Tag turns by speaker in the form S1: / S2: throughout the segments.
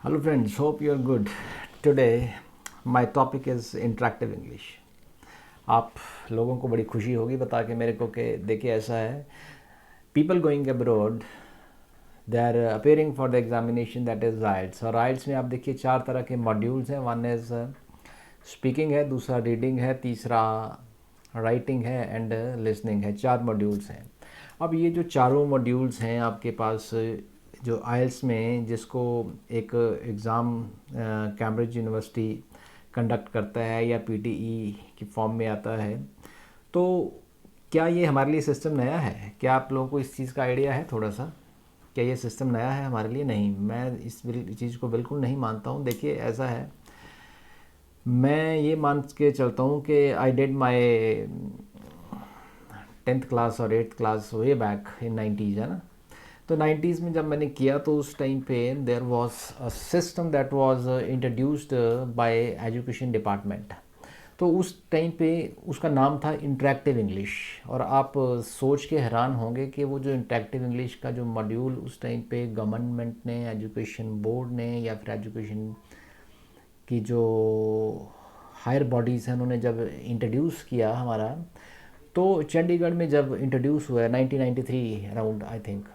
S1: Hello friends, hope you're good. Today my topic is interactive English. आप लोगों को बड़ी खुशी होगी बता के मेरे को कि देखिए ऐसा है, people going abroad they are appearing for the examination that is IELTS और IELTS में आप देखिए 4 तरह के मॉड्यूल्स हैं. वन इज़ स्पीकिंग है, दूसरा रीडिंग है, तीसरा राइटिंग है एंड लिसनिंग है. 4 मॉड्यूल्स हैं. अब ये जो चारों मॉड्यूल्स हैं आपके पास जो आइल्स में जिसको एक एग्ज़ाम कैम्ब्रिज यूनिवर्सिटी कंडक्ट करता है या पीटीई की फॉर्म में आता है, तो क्या ये हमारे लिए सिस्टम नया है? क्या आप लोगों को इस चीज़ का आइडिया है थोड़ा सा? क्या ये सिस्टम नया है हमारे लिए? नहीं, मैं इस चीज़ को बिल्कुल नहीं मानता हूँ. देखिए ऐसा है, मैं ये मान के चलता हूँ कि I did my 10th class और 8th class way back in 90s, है ना. तो 90s में जब मैंने किया तो उस टाइम पे there was a system that was introduced by education department. तो उस टाइम पे उसका नाम था इंटरेक्टिव इंग्लिश. और आप सोच के हैरान होंगे कि वो जो इंटरेक्टिव इंग्लिश का जो मॉड्यूल उस टाइम पे गवर्नमेंट ने, एजुकेशन बोर्ड ने या फिर एजुकेशन की जो हायर बॉडीज़ हैं उन्होंने जब इंट्रोड्यूस किया हमारा, तो चंडीगढ़ में जब इंट्रोड्यूस हुआ 1993 अराउंड आई थिंक,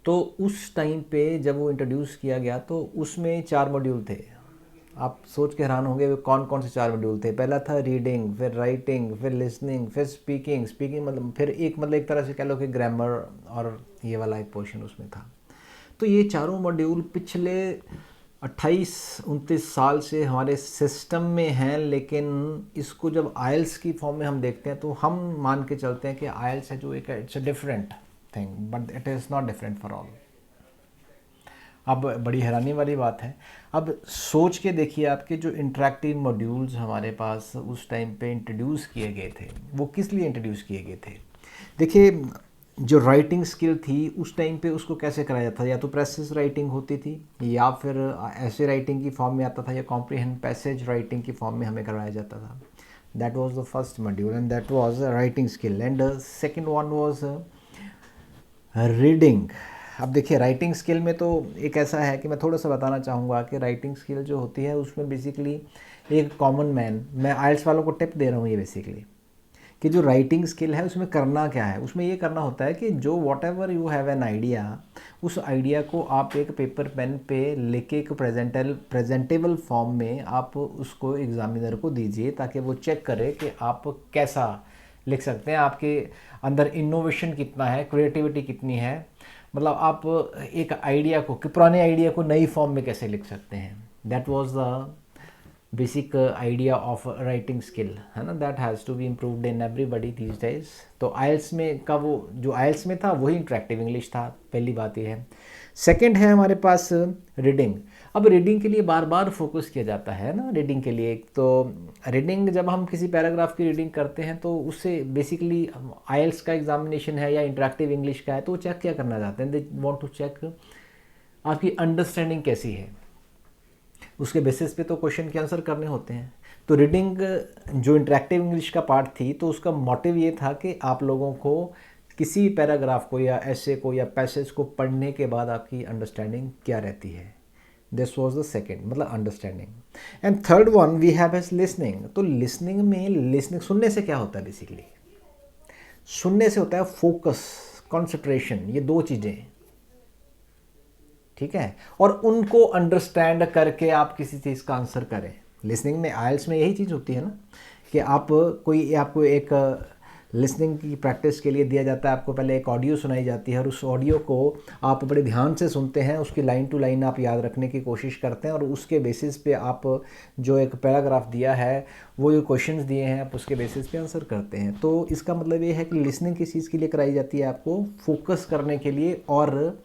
S1: तो उस टाइम पे जब वो इंट्रोड्यूस किया गया तो उसमें 4 मॉड्यूल थे. आप सोच के हैरान होंगे वो कौन कौन से 4 मॉड्यूल थे. पहला था रीडिंग, फिर राइटिंग, फिर लिसनिंग, फिर स्पीकिंग. स्पीकिंग मतलब फिर एक तरह से कह लो कि ग्रामर और ये वाला एक पोर्शन उसमें था. तो ये चारों मॉड्यूल पिछले 28-29 साल से हमारे सिस्टम में हैं, लेकिन इसको जब आइल्स की फॉर्म में हम देखते हैं तो हम मान के चलते हैं कि आइल्स है जो एक it's a different thing, but it is not different for all. अब बड़ी हैरानी वाली बात है. अब सोच के देखिए आपके जो इंटरेक्टिव मॉड्यूल्स हमारे पास उस टाइम पे इंट्रोड्यूस किए गए थे, वो किस लिए इंट्रोड्यूस किए गए थे? देखिए जो राइटिंग स्किल थी उस टाइम पे उसको कैसे कराया जाता था? या तो प्रेसिस राइटिंग होती थी या फिर ऐसे राइटिंग की फॉर्म में आता था या कॉम्प्रीहेंड पैसेज राइटिंग की फॉर्म में हमें करवाया जाता था. That was the first module and that was writing skill. And second one was reading. अब देखिए राइटिंग स्किल में तो एक ऐसा है कि मैं थोड़ा सा बताना चाहूँगा कि राइटिंग स्किल जो होती है उसमें बेसिकली एक कॉमन मैन, मैं आइल्स वालों को टिप दे रहा हूँ ये बेसिकली, कि जो राइटिंग स्किल है उसमें करना क्या है. उसमें ये करना होता है कि जो what ever you have an idea, उस आइडिया को आप एक पेपर पेन पे लेके एक प्रेजेंटेबल फॉर्म में आप उसको एग्जामिनर को दीजिए ताकि वो चेक करे कि आप कैसा लिख सकते हैं, आपके अंदर इनोवेशन कितना है, क्रिएटिविटी कितनी है. मतलब आप एक आइडिया को, कि पुराने आइडिया को नई फॉर्म में कैसे लिख सकते हैं. That was the basic idea of writing skill, है ना. That has to be improved in everybody these days. तो आइल्स में का वो जो आइल्स में था वही इंटरेक्टिव इंग्लिश था. पहली बात ये है. सेकंड है हमारे पास रीडिंग. अब रीडिंग के लिए बार बार फोकस किया जाता है ना. रीडिंग के लिए तो रीडिंग जब हम किसी पैराग्राफ की रीडिंग करते हैं तो उससे बेसिकली आइल्स का एग्जामिनेशन है या इंटरेक्टिव इंग्लिश का है तो वो चेक क्या करना चाहते हैं? दे वांट टू चेक आपकी अंडरस्टैंडिंग कैसी है. उसके बेसिस पे तो क्वेश्चन के आंसर करने होते हैं. तो रीडिंग जो इंटरेक्टिव इंग्लिश का पार्ट थी तो उसका मोटिव ये था कि आप लोगों को किसी पैराग्राफ को या ऐसे को या पैसेज को पढ़ने के बाद आपकी अंडरस्टैंडिंग क्या रहती है. दिस वॉज द सेकेंड, मतलब understanding. And third one we have as listening. तो लिसनिंग में, लिसनिंग सुनने से क्या होता है? बेसिकली सुनने से होता है फोकस, कॉन्सेंट्रेशन. ये 2 चीज़ें, ठीक है. और उनको अंडरस्टैंड करके आप किसी चीज़ का आंसर करें. लिसनिंग में, आइल्स में यही चीज़ होती है ना, कि आप आपको एक लिसनिंग की प्रैक्टिस के लिए दिया जाता है. आपको पहले एक ऑडियो सुनाई जाती है और उस ऑडियो को आप बड़े ध्यान से सुनते हैं, उसकी लाइन टू लाइन आप याद रखने की कोशिश करते हैं और उसके बेसिस पे आप जो एक पैराग्राफ दिया है, वो जो क्वेश्चंस दिए हैं, आप उसके बेसिस पे आंसर करते हैं. तो इसका मतलब ये है कि लिसनिंग किस चीज़ के लिए कराई जाती है? आपको फोकस करने के लिए और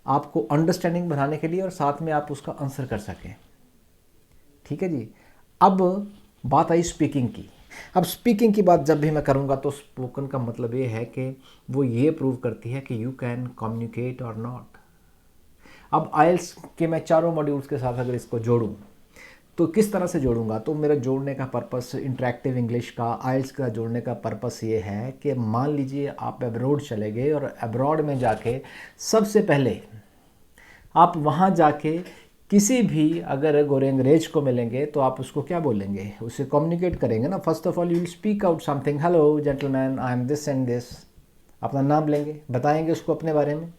S1: आपको अंडरस्टैंडिंग बनाने के लिए, और साथ में आप उसका आंसर कर सकें. ठीक है जी. अब बात आई स्पीकिंग की. अब स्पीकिंग की बात जब भी मैं करूँगा तो स्पोकन का मतलब ये है कि वो ये प्रूव करती है कि यू कैन कम्युनिकेट और नॉट. अब आइल्स के मैं चारों मॉड्यूल्स के साथ अगर इसको जोड़ूँ तो किस तरह से जोड़ूंगा? तो मेरा जोड़ने का पर्पस इंटरेक्टिव इंग्लिश का, आइल्स का जोड़ने का पर्पस ये है कि मान लीजिए आप अब्रॉड चले गए और अब्रॉड में जाके सबसे पहले आप वहाँ जाके किसी भी अगर गोरे अंग्रेज को मिलेंगे तो आप उसको क्या बोलेंगे, उससे कम्युनिकेट करेंगे ना। First of all you will speak out something, hello gentleman I am this and this, अपना नाम लेंगे, बताएंगे उसको अपने बारे में।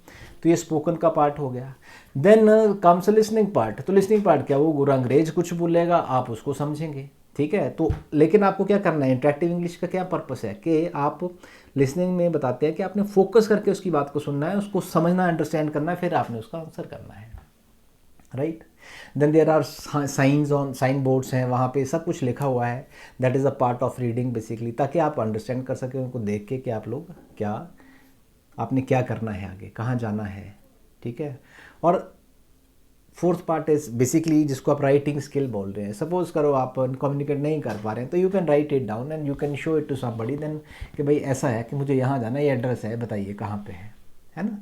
S1: तो ये स्पोकन का पार्ट हो गया। Then comes listening part. तो लिसनिंग पार्ट क्या, वो गोरा अंग्रेज कुछ बोलेगा आप उसको समझेंगे, ठीक है। तो लेकिन आपको क्या करना है, इंटरेक्टिव इंग्लिश का क्या पर्पस है कि आप लिसनिंग में बताते हैं कि आपने फोकस करके उसकी बात को सुनना है, उसको समझना, अंडरस्टैंड करना है, फिर आपने उसका आंसर करना है, right. Then there are signs on, sign boards हैं, वहाँ पे सब कुछ लिखा हुआ है। That is a part of reading basically, ताकि आप अंडरस्टैंड कर सकें उनको देख के कि आप लोग क्या, आपने क्या करना है, आगे कहाँ जाना है, ठीक है। और फोर्थ पार्ट इज बेसिकली जिसको आप राइटिंग स्किल बोल रहे हैं। सपोज करो आप कम्युनिकेट नहीं कर पा रहे हैं, तो you can write it down and you can show it to somebody then, कि भाई ऐसा है कि मुझे यहाँ जाना है, ये एड्रेस है, बताइए कहाँ पे है ना।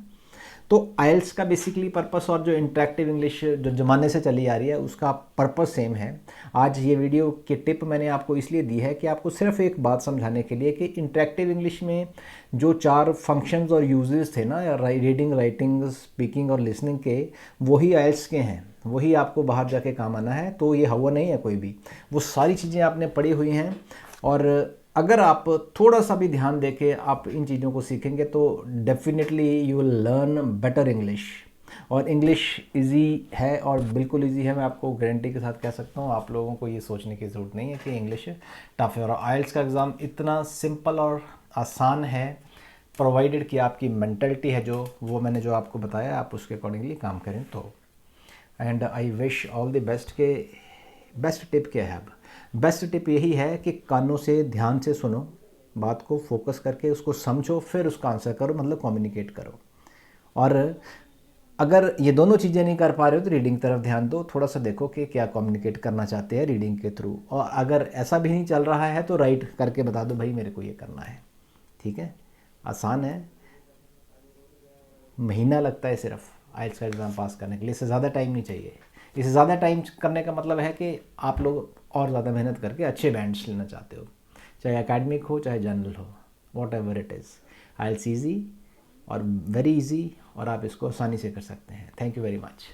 S1: तो आइल्स का बेसिकली पर्पस और जो इंटरेक्टिव इंग्लिश जो ज़माने से चली आ रही है उसका पर्पस सेम है। आज ये वीडियो की टिप मैंने आपको इसलिए दी है कि आपको सिर्फ एक बात समझाने के लिए कि इंटरेक्टिव इंग्लिश में जो 4 फंक्शंस और यूजेस थे ना, रीडिंग, राइटिंग, स्पीकिंग और लिसनिंग के, वही आइल्स के हैं, वही आपको बाहर जाके काम आना है। तो ये हवा नहीं है कोई भी, वो सारी चीज़ें आपने पढ़ी हुई हैं। और अगर आप थोड़ा सा भी ध्यान देके आप इन चीज़ों को सीखेंगे तो definitely you will learn better English. और इंग्लिश इजी है, और बिल्कुल इजी है, मैं आपको गारंटी के साथ कह सकता हूँ। आप लोगों को ये सोचने की ज़रूरत नहीं है कि इंग्लिश टफ है। और आइल्स का एग्ज़ाम इतना सिंपल और आसान है, प्रोवाइडेड कि आपकी मेंटलिटी है जो, वो मैंने जो आपको बताया आप उसके अकॉर्डिंगली काम करें तो। And I wish all the best. के बेस्ट टिप क्या है, अब बेस्ट टिप यही है कि कानों से ध्यान से सुनो, बात को फोकस करके उसको समझो, फिर उसका आंसर करो, मतलब कम्युनिकेट करो। और अगर ये दोनों चीज़ें नहीं कर पा रहे हो तो रीडिंग तरफ ध्यान दो, थोड़ा सा देखो कि क्या कम्युनिकेट करना चाहते हैं रीडिंग के थ्रू। और अगर ऐसा भी नहीं चल रहा है तो राइट करके बता दो, भाई मेरे को ये करना है, ठीक है। आसान है, महीना लगता है सिर्फ आइल्स का एग्ज़ाम पास करने के लिए, इससे ज़्यादा टाइम नहीं चाहिए। इससे ज़्यादा टाइम करने का मतलब है कि आप लोग और ज़्यादा मेहनत करके अच्छे बैंड्स लेना चाहते हो, चाहे एकेडमिक हो चाहे जनरल हो, whatever it is. IELTS easy और वेरी इजी, और आप इसको आसानी से कर सकते हैं। Thank you very much.